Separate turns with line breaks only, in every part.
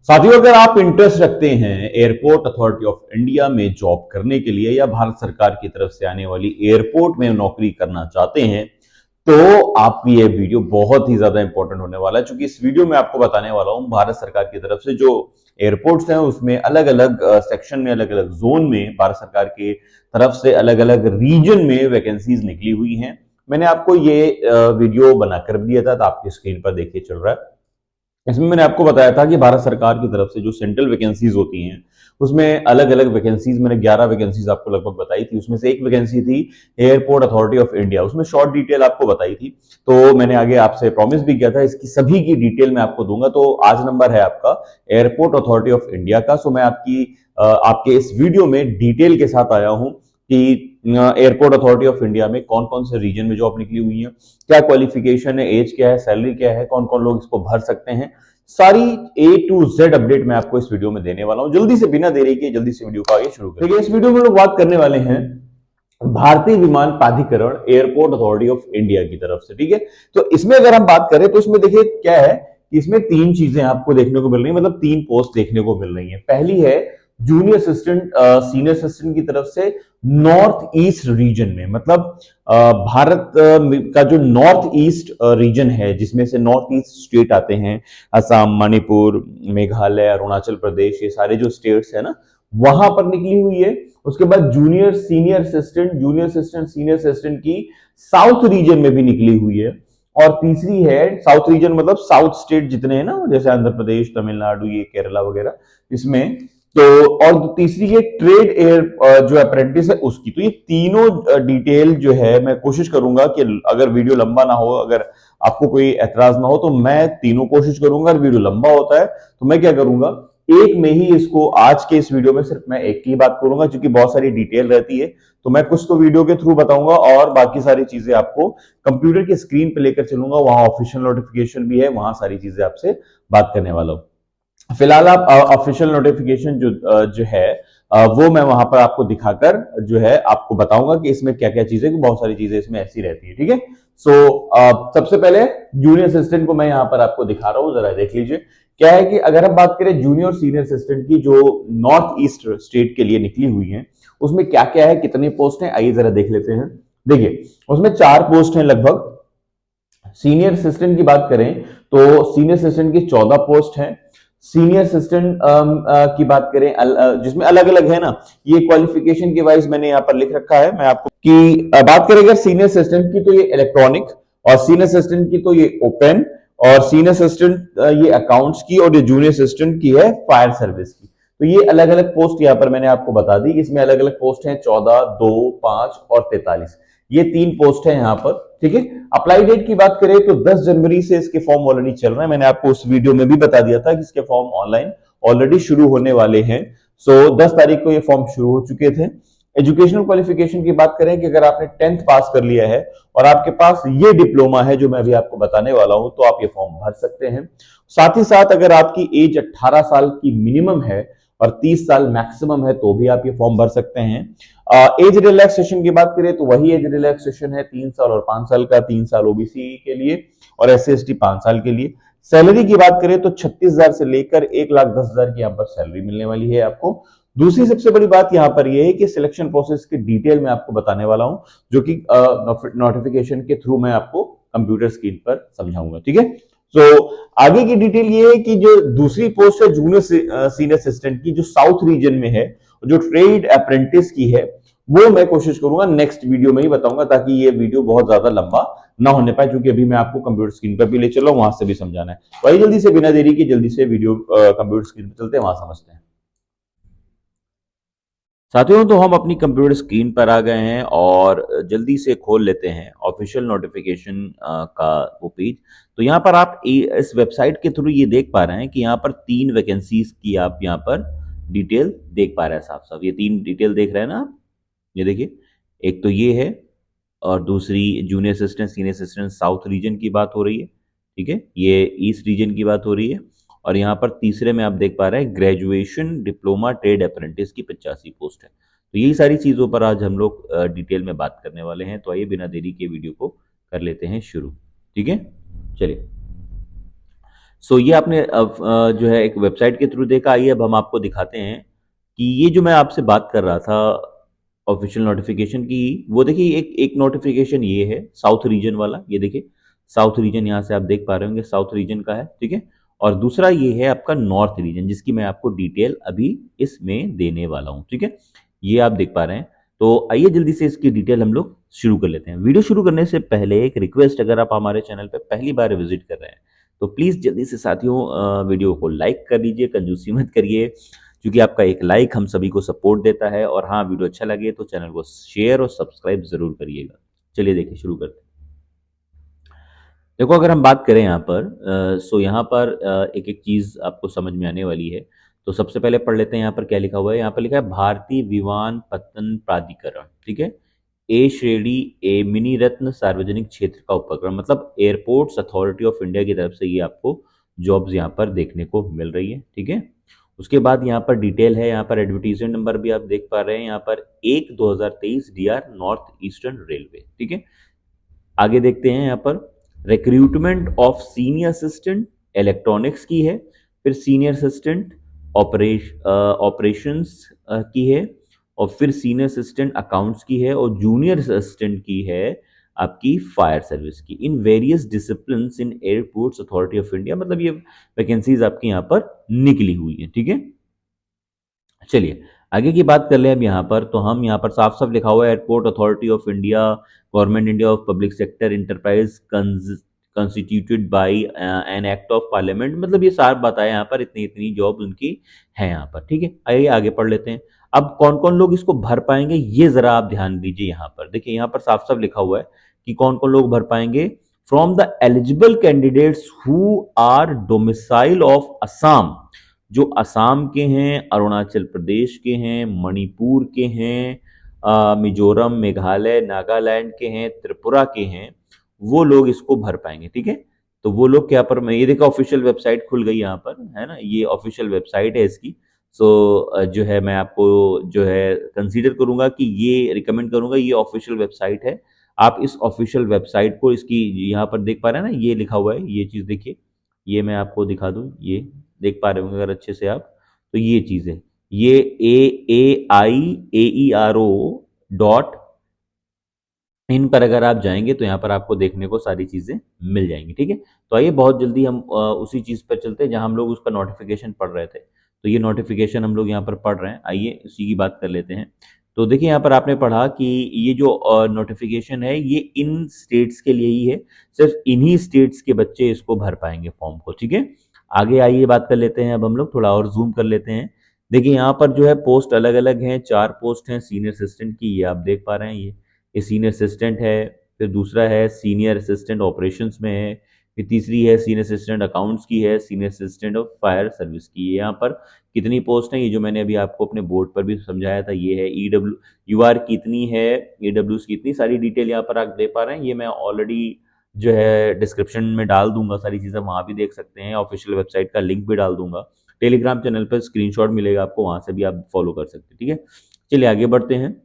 साथियों, अगर आप इंटरेस्ट रखते हैं एयरपोर्ट अथॉरिटी ऑफ इंडिया में जॉब करने के लिए या भारत सरकार की तरफ से आने वाली एयरपोर्ट में नौकरी करना चाहते हैं, तो आपकी ये वीडियो बहुत ही ज्यादा इंपॉर्टेंट होने वाला है। क्योंकि इस वीडियो में आपको बताने वाला हूं भारत सरकार की तरफ से जो एयरपोर्ट्स हैं उसमें अलग अलग सेक्शन में, अलग अलग जोन में भारत सरकार की तरफ से अलग अलग रीजन में वैकेंसीज निकली हुई हैं। मैंने आपको ये वीडियो बनाकर दिया था, तो आपकी स्क्रीन पर देखिए चल रहा है। इसमें मैंने आपको बताया था कि भारत सरकार की तरफ से जो सेंट्रल वैकेंसीज होती हैं उसमें अलग अलग वैकेंसीज, मैंने 11 वैकेंसीज आपको लगभग बताई थी। उसमें से एक वैकेंसी थी एयरपोर्ट अथॉरिटी ऑफ इंडिया, उसमें शॉर्ट डिटेल आपको बताई थी। तो मैंने आगे आपसे प्रॉमिस भी किया था इसकी सभी की डिटेल मैं आपको दूंगा। तो आज नंबर है आपका एयरपोर्ट अथॉरिटी ऑफ इंडिया का। सो मैं आपके इस वीडियो में डिटेल के साथ आया हूं कि एयरपोर्ट अथॉरिटी ऑफ इंडिया में कौन कौन से रीजन में जॉब निकली हुई है, क्या क्वालिफिकेशन है, एज क्या है, सैलरी क्या है, कौन कौन लोग इसको भर सकते हैं। सारी A to Z अपडेट मैं आपको इस वीडियो में देने वाला हूं। जल्दी से, बिना देरी के जल्दी से वीडियो को आगे शुरू करें। देखिए, इस वीडियो में लोग बात करने वाले हैं भारतीय विमान प्राधिकरण एयरपोर्ट अथॉरिटी ऑफ इंडिया की तरफ से। ठीक है, तो इसमें अगर हम बात करें तो इसमें देखिए क्या है कि इसमें तीन चीजें आपको देखने को मिल रही है, मतलब तीन पोस्ट देखने को मिल रही है। पहली है जूनियर असिस्टेंट, सीनियर असिस्टेंट की तरफ से नॉर्थ ईस्ट रीजन में, मतलब भारत का जो नॉर्थ ईस्ट रीजन है जिसमें से नॉर्थ ईस्ट स्टेट आते हैं, असम, मणिपुर, मेघालय, अरुणाचल प्रदेश, ये सारे जो स्टेट्स है ना, वहां पर निकली हुई है। उसके बाद junior senior assistant, junior assistant, senior assistant की साउथ रीजन में भी निकली हुई है। और तीसरी है साउथ रीजन, मतलब साउथ स्टेट जितने हैं ना, जैसे आंध्र प्रदेश, तमिलनाडु, ये केरला वगैरह, इसमें तो। और तीसरी है ट्रेड एयर जो अप्रेंटिस है उसकी। तो ये तीनों डिटेल जो है मैं कोशिश करूंगा कि अगर वीडियो लंबा ना हो, अगर आपको कोई एतराज ना हो, तो मैं तीनों कोशिश करूंगा। अगर वीडियो लंबा होता है तो मैं क्या करूंगा, एक में ही इसको, आज के इस वीडियो में सिर्फ मैं एक की बात करूंगा क्योंकि बहुत सारी डिटेल रहती है। तो मैं कुछ तो वीडियो के थ्रू बताऊंगा और बाकी सारी चीजें आपको कंप्यूटर की स्क्रीन पे लेकर चलूंगा। वहां ऑफिशियल नोटिफिकेशन भी है, वहां सारी चीजें आपसे बात करने वाला हूं। फिलहाल आप ऑफिशियल नोटिफिकेशन जो है वो मैं वहां पर आपको दिखाकर जो है आपको बताऊंगा कि इसमें क्या क्या चीजें, बहुत सारी चीजें इसमें ऐसी रहती है। ठीक है, सो सबसे पहले जूनियर असिस्टेंट को मैं यहां पर आपको दिखा रहा हूं, जरा देख लीजिए। क्या है कि अगर हम बात करें जूनियर सीनियर असिस्टेंट की जो नॉर्थ ईस्ट स्टेट के लिए निकली हुई है, उसमें क्या क्या है, कितनी पोस्ट है, आइए जरा देख लेते हैं। देखिए, उसमें 4 पोस्ट है लगभग। सीनियर असिस्टेंट की बात करें तो सीनियर असिस्टेंट की 14 पोस्ट है। सीनियर असिस्टेंट की बात करें जिसमें अलग अलग है ना, ये क्वालिफिकेशन के वाइज मैंने यहाँ पर लिख रखा है। मैं आपको की बात करें अगर सीनियर असिस्टेंट की तो ये इलेक्ट्रॉनिक, और सीनियर असिस्टेंट की तो ये ओपन, और सीनियर असिस्टेंट ये अकाउंट्स की, और ये जूनियर असिस्टेंट की है फायर सर्विस की। तो ये अलग अलग पोस्ट यहाँ पर मैंने आपको बता दी। इसमें अलग अलग पोस्ट हैं 14, 2, 5 और 43। ये 3 पोस्ट है यहाँ पर। ठीक है, अप्लाई डेट की बात करें तो 10 जनवरी से इसके फॉर्म ऑलरेडी चल रहे हैं। मैंने आपको उस वीडियो में भी बता दिया था कि इसके फॉर्म ऑनलाइन ऑलरेडी शुरू होने वाले हैं। सो 10 तारीख को ये फॉर्म शुरू हो चुके थे। एजुकेशनल क्वालिफिकेशन की बात करें कि अगर आपने 10th पास कर लिया है और आपके पास ये डिप्लोमा है जो मैं अभी आपको बताने वाला हूं, तो आप ये फॉर्म भर सकते हैं। साथ ही साथ अगर आपकी एज 18 साल की मिनिमम है और 30 साल मैक्सिमम है तो भी आप ये फॉर्म भर सकते हैं। एज रिलैक्सेशन की बात करें तो वही एज रिलैक्सेशन है 3 साल और 5 साल का, 3 साल ओबीसी के लिए और SC/ST 5 साल के लिए। सैलरी की बात करें तो 36,000 से लेकर 1,10,000 की यहाँ पर सैलरी मिलने वाली है आपको। दूसरी सबसे बड़ी बात यहाँ पर यह है कि सिलेक्शन प्रोसेस की डिटेल में आपको बताने वाला हूं, जो कि नोटिफिकेशन के थ्रू मैं आपको कंप्यूटर स्क्रीन पर समझाऊंगा। ठीक है, सो आगे की डिटेल ये है कि जो दूसरी पोस्ट है जूनियर सीनियर असिस्टेंट की, जो साउथ रीजन में है, जो ट्रेड अप्रेंटिस की है, वो मैं कोशिश करूंगा नेक्स्ट वीडियो में ही बताऊंगा, ताकि ये वीडियो बहुत ज्यादा लंबा ना होने पाए, क्योंकि अभी मैं आपको कंप्यूटर स्क्रीन पर भी ले चल रहा हूं, वहां से भी समझाना है। तो आइए जल्दी से, बिना देरी के जल्दी से वीडियो कंप्यूटर स्क्रीन पर चलते हैं, वहां समझते हैं। साथियों, तो हम अपनी कंप्यूटर स्क्रीन पर आ गए हैं और जल्दी से खोल लेते हैं ऑफिशियल नोटिफिकेशन का वो पेज। तो यहाँ पर आप इस वेबसाइट के थ्रू ये देख पा रहे हैं कि यहाँ पर 3 वैकेंसीज की आप यहाँ पर डिटेल देख पा रहे हैं। साफ साफ ये 3 डिटेल देख रहे हैं ना आप, ये देखिए, एक तो ये है, और दूसरी junior assistant senior assistant south region की बात हो रही है। ठीक है, ये ईस्ट रीजन की बात हो रही है। और यहाँ पर तीसरे में आप देख पा रहे हैं ग्रेजुएशन डिप्लोमा ट्रेड अप्रेंटिस की 85 पोस्ट है। तो यही सारी चीज़ों पर आज हम लोग डिटेल में बात करने वाले हैं। तो आइए बिना देरी के वीडियो को कर लेते हैं शुरू। ठीक है, चलिए। सो ये आपने अब जो है एक वेबसाइट के थ्रू देखा। आइए अब हम आपको दिखाते हैं कि ये जो मैं आपसे बात कर रहा था ऑफिशियल नोटिफिकेशन की, वो देखिए एक एक नोटिफिकेशन ये है साउथ रीजन वाला, ये देखिए साउथ रीजन यहाँ से आप देख पा रहे होंगे साउथ रीजन का है, ठीक है। और दूसरा ये है आपका नॉर्थ रीजन, जिसकी मैं आपको डिटेल अभी इसमें देने वाला हूँ, ठीक है। ये आप देख पा रहे हैं। तो आइए जल्दी से इसकी डिटेल हम लोग शुरू कर लेते हैं। वीडियो शुरू करने से पहले एक रिक्वेस्ट, अगर आप हमारे चैनल पर पहली बार विजिट कर रहे हैं तो प्लीज़ जल्दी से साथियों वीडियो को लाइक कर लीजिए, कंजूसी मत करिए, क्योंकि आपका एक लाइक हम सभी को सपोर्ट देता है। और हाँ, वीडियो अच्छा लगे तो चैनल को शेयर और सब्सक्राइब ज़रूर करिएगा। चलिए देखिए शुरू करते हैं। देखो अगर हम बात करें यहाँ पर सो यहाँ पर एक एक चीज़ आपको समझ में आने वाली है। तो सबसे पहले पढ़ लेते हैं यहाँ पर क्या लिखा हुआ है। यहाँ पर लिखा है भारतीय विमानपत्तन प्राधिकरण, ठीक है। ए श्रेणी ए मिनी रत्न सार्वजनिक क्षेत्र का उपक्रम, मतलब एयरपोर्ट्स अथॉरिटी ऑफ इंडिया की तरफ से ये आपको जॉब्स यहाँ पर देखने को मिल रही है, ठीक है। उसके बाद यहाँ पर डिटेल है, यहाँ पर एडवर्टीजमेंट नंबर भी आप देख पा रहे हैं, यहाँ पर 1/2023 डीआर नॉर्थ ईस्टर्न रेलवे, ठीक है। आगे देखते हैं, यहाँ पर recruitment of senior assistant electronics की है, फिर सीनियर असिस्टेंट ऑपरेशंस की है, और फिर सीनियर असिस्टेंट अकाउंट्स की है, और जूनियर असिस्टेंट की है आपकी फायर सर्विस की, in various discipline in airports authority of India. मतलब ये वैकेंसीज आपकी यहाँ पर निकली हुई है, ठीक है। चलिए आगे की बात कर ले अब यहाँ पर। तो हम यहाँ पर साफ साफ लिखा हुआ है airport authority of India government India of public sector enterprise constituted by an act of parliament, मतलब ये साफ बताया यहाँ पर इतनी इतनी जॉब उनकी है यहाँ पर, ठीक है। आइए आगे पढ़ लेते हैं। अब कौन कौन लोग इसको भर पाएंगे ये जरा आप ध्यान दीजिए। यहाँ पर देखिए यहाँ पर साफ साफ लिखा हुआ है कि कौन कौन लोग भर पाएंगे। From the eligible candidates who are domicile of Assam, जो असम के हैं, अरुणाचल प्रदेश के हैं, मणिपुर के हैं, मिजोरम, मेघालय, नागालैंड के हैं, त्रिपुरा के हैं, वो लोग इसको भर पाएंगे, ठीक है। तो वो लोग क्या पर, मैं ये देखा ऑफिशियल वेबसाइट खुल गई यहाँ पर, है ना, ये ऑफिशियल वेबसाइट है इसकी। सो जो है मैं आपको जो है कंसीडर करूंगा कि ये रिकमेंड करूंगा, ये ऑफिशियल वेबसाइट है। आप इस ऑफिशियल वेबसाइट को, इसकी यहाँ पर देख पा रहे हैं ना, ये लिखा हुआ है, ये चीज़ देखिए, ये मैं आपको दिखा दूं, ये देख पा रहे होंगे अगर अच्छे से आप, तो ये चीज़ है, ये AAIAERO इन पर अगर आप जाएंगे तो यहाँ पर आपको देखने को सारी चीज़ें मिल जाएंगी, ठीक है। तो आइए बहुत जल्दी हम उसी चीज़ पर चलते हैं जहाँ हम लोग उसका नोटिफिकेशन पढ़ रहे थे। तो ये नोटिफिकेशन हम लोग यहाँ पर पढ़ रहे हैं, आइए उसी की बात कर लेते हैं। तो देखिए यहाँ पर आपने पढ़ा कि ये जो नोटिफिकेशन है ये इन स्टेट्स के लिए ही है, सिर्फ इन्हीं स्टेट्स के बच्चे इसको भर पाएंगे फॉर्म को, ठीक है। आगे आइए बात कर लेते हैं, अब हम लोग थोड़ा और जूम कर लेते हैं। देखिए यहाँ पर जो है पोस्ट अलग अलग हैं, 4 पोस्ट हैं सीनियर असिस्टेंट की, ये आप देख पा रहे हैं, ये सीनियर असिस्टेंट है। फिर दूसरा है सीनियर असिस्टेंट ऑपरेशंस में है। फिर तीसरी है सीनियर असिस्टेंट अकाउंट्स की है, senior assistant of fire service की है। यहाँ पर कितनी पोस्ट हैं, ये जो मैंने अभी आपको अपने बोर्ड पर भी समझाया था, ये है UR की इतनी है, EWs की इतनी, सारी डिटेल यहाँ पर आप दे पा रहे हैं। ये मैं ऑलरेडी जो है डिस्क्रिप्शन में डाल दूंगा, सारी चीज़ें वहाँ भी देख सकते हैं, ऑफिशियल वेबसाइट का लिंक भी डाल दूंगा, टेलीग्राम चैनल पर स्क्रीनशॉट मिलेगा आपको, वहाँ से भी आप फॉलो कर सकते हैं, ठीक है। चलिए आगे बढ़ते हैं।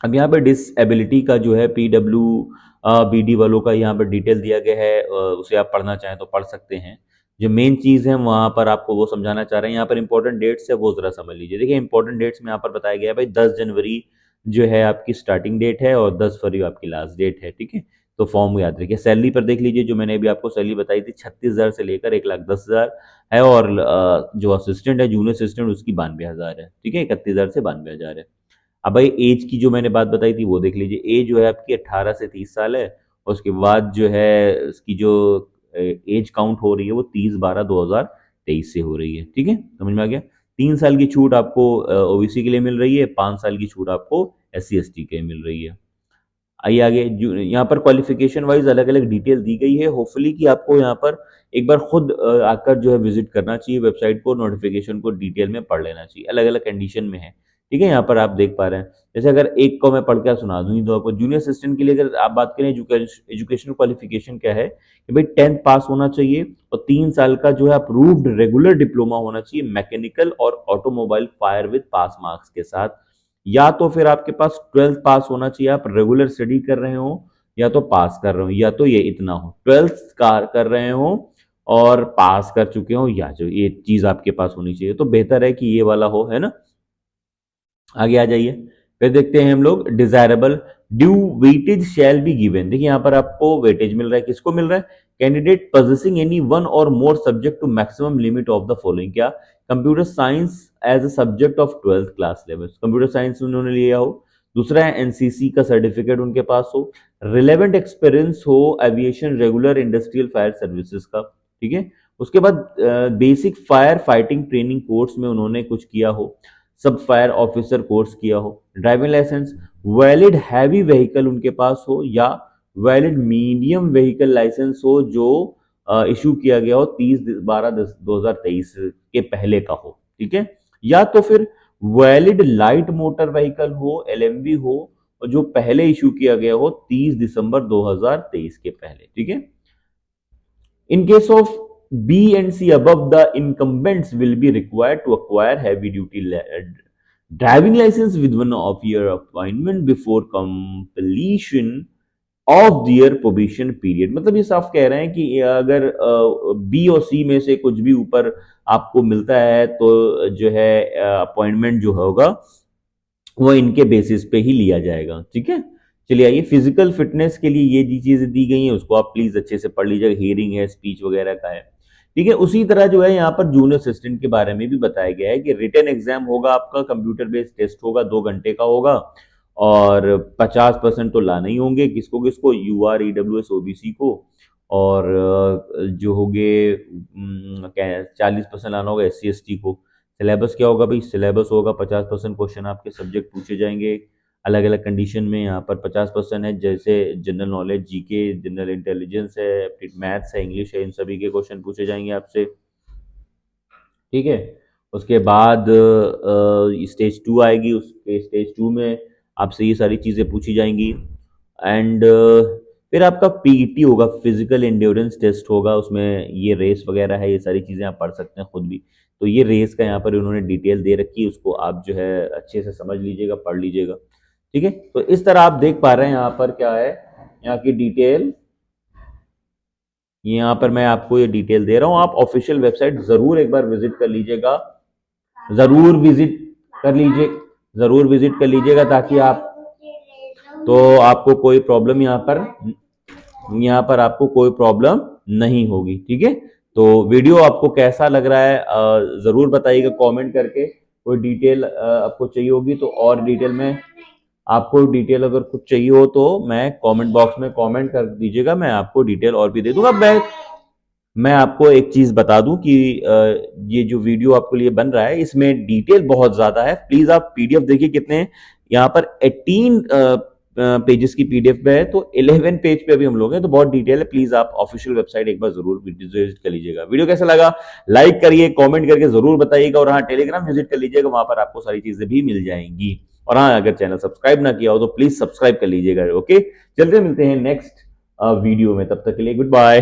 अब यहाँ पर डिसएबिलिटी का जो है PWBD वालों का यहाँ पर डिटेल दिया गया है, उसे आप पढ़ना चाहें तो पढ़ सकते हैं। जो मेन चीज़ है वहाँ पर आपको वो समझाना चाह रहे हैं, यहाँ पर इंपॉर्टेंट डेट्स है वो जरा समझ लीजिए। देखिए इंपॉर्टेंट डेट्स में यहाँ पर बताया गया है भाई, 10 जनवरी जो है आपकी स्टार्टिंग डेट है और 10 फरवरी आपकी लास्ट डेट है, ठीक है। तो फॉर्म याद रखिए। सैलरी पर देख लीजिए, जो मैंने अभी आपको सैलरी बताई थी 36,000 से लेकर 1,10,000 है, और जो असिस्टेंट है जूनियर असिस्टेंट उसकी 92,000 है, ठीक है, 31,000 से 92,000 है। अब भाई एज की जो मैंने बात बताई थी वो देख लीजिए, एज जो है आपकी 18 से 30 साल है, और उसके बाद जो है उसकी जो एज काउंट हो रही है वो 30/12/2023 से हो रही है, ठीक है, समझ में आ गया। 3 साल की छूट आपको OBC के लिए मिल रही है, 5 साल की छूट आपको SC ST के लिए मिल रही है। आइए आगे, यहाँ पर क्वालिफिकेशन वाइज अलग अलग डिटेल दी गई है, होपफुली कि आपको यहाँ पर एक बार खुद आकर जो है विजिट करना चाहिए वेबसाइट को, नोटिफिकेशन को डिटेल में पढ़ लेना चाहिए, अलग अलग कंडीशन में है, ठीक है। यहाँ पर आप देख पा रहे हैं, जैसे अगर एक को मैं पढ़ के सुना दूँ तो आपको जूनियर असिस्टेंट के लिए अगर आप बात करें, एजुकेशनल क्वालिफिकेशन क्या है कि भाई 10th पास होना चाहिए, और 3 साल का जो है अप्रूव्ड रेगुलर डिप्लोमा होना चाहिए मैकेनिकल और automobile fire with pass marks के साथ, या तो फिर आपके पास 12th पास होना चाहिए, आप रेगुलर स्टडी कर रहे हो या तो पास कर रहे हो, या तो ये इतना हो 12th कर रहे हो और पास कर चुके हो, या जो ये चीज आपके पास होनी चाहिए, तो बेहतर है कि ये वाला हो, है ना। आगे आ जाइए, फिर देखते हैं हम लोग desirable due weightage shall be given. देखिए यहाँ पर आपको वेटेज मिल रहा है, किसको मिल रहा है, candidate possessing any one or more subject to maximum limit of the following. क्या, computer science as a subject of 12th class level, computer science उन्होंने लिया हो। दूसरा है एनसीसी का सर्टिफिकेट उनके पास हो, रिलेवेंट एक्सपीरियंस हो aviation, regular industrial fire services का, ठीक है। उसके बाद basic fire fighting training course में उन्होंने कुछ किया हो, सब फायर ऑफिसर कोर्स किया हो, driving licence, valid heavy vehicle उनके पास हो, या वैलिड मीडियम व्हीकल लाइसेंस हो जो इशू किया गया हो 30/12/2023 के पहले का हो, ठीक है। या तो फिर वैलिड लाइट मोटर व्हीकल हो, एलएमवी हो, और जो पहले इशू किया गया हो 30 दिसंबर 2023 के पहले, ठीक है। In case of B and C above, the incumbents will be required to acquire heavy duty driving license with 1 year appointment before completion of their probation period. मतलब ये साफ कह रहे हैं कि अगर बी और सी में से कुछ भी ऊपर आपको मिलता है तो जो है अपॉइंटमेंट जो होगा वो इनके बेसिस पे ही लिया जाएगा, ठीक है। चलिए आइए, फिजिकल फिटनेस के लिए ये जी चीजें दी गई हैं, उसको आप प्लीज अच्छे से पढ़ लीजिएगा, हियरिंग है, स्पीच वगैरह का है, ठीक है। उसी तरह जो है यहाँ पर जूनियर असिस्टेंट के बारे में भी बताया गया है कि रिटन एग्जाम होगा आपका, कंप्यूटर बेस्ड टेस्ट होगा, 2 घंटे का होगा, और 50% तो लाना ही होंगे, किसको किसको, यूआर, ईडब्ल्यूएस, ओबीसी को, और जो होंगे 40% लाना होगा एससी एसटी को। सिलेबस क्या होगा भाई, सिलेबस होगा 50% क्वेश्चन आपके सब्जेक्ट पूछे जाएंगे अलग अलग कंडीशन में। यहाँ पर 50% है, जैसे general knowledge, GK, general intelligence है, मैथ्स है, इंग्लिश है, इन सभी के क्वेश्चन पूछे जाएंगे आपसे, ठीक है। उसके बाद स्टेज 2 आएगी, उसके स्टेज 2 में आपसे ये सारी चीज़ें पूछी जाएंगी। एंड फिर आपका पीईटी होगा, फिजिकल एंड्योरेंस टेस्ट होगा, उसमें ये रेस वगैरह है, ये सारी चीज़ें आप पढ़ सकते हैं खुद भी। तो ये रेस का यहाँ पर उन्होंने डिटेल दे रखी है, उसको आप जो है अच्छे से समझ लीजिएगा, पढ़ लीजिएगा, ठीक है। तो इस तरह आप देख पा रहे हैं यहाँ पर क्या है, यहाँ की डिटेल, यहाँ पर मैं आपको ये डिटेल दे रहा हूँ। आप ऑफिशियल वेबसाइट जरूर एक बार विजिट कर लीजिएगा, जरूर विजिट कर लीजिए, जरूर विजिट कर लीजिएगा, ताकि आप, तो आपको कोई प्रॉब्लम यहाँ पर आपको कोई प्रॉब्लम नहीं होगी, ठीक है। तो वीडियो आपको कैसा लग रहा है जरूर बताइएगा कमेंट करके। कोई डिटेल आपको चाहिए होगी तो और डिटेल में, आपको डिटेल अगर कुछ चाहिए हो तो मैं कमेंट बॉक्स में कमेंट कर दीजिएगा, मैं आपको डिटेल और भी दे दूंगा। मैं आपको एक चीज बता दूं कि ये जो वीडियो आपके लिए बन रहा है इसमें डिटेल बहुत ज्यादा है, प्लीज आप पीडीएफ देखिए कितने हैं। यहाँ पर 18 पेजेस की पीडीएफ पे है, तो 11 पेज पे अभी हम लोग हैं, तो बहुत डिटेल है। प्लीज आप ऑफिशियल वेबसाइट एक बार जरूर विजिट कर लीजिएगा। वीडियो कैसा लगा लाइक करिए, कमेंट करके जरूर बताइएगा, और हाँ टेलीग्राम विजिट कर लीजिएगा, वहां पर आपको सारी चीजें भी मिल जाएंगी। और हाँ, अगर चैनल सब्सक्राइब ना किया हो तो प्लीज सब्सक्राइब कर लीजिएगा, ओके। जल्दी मिलते हैं नेक्स्ट वीडियो में, तब तक के लिए गुड बाय।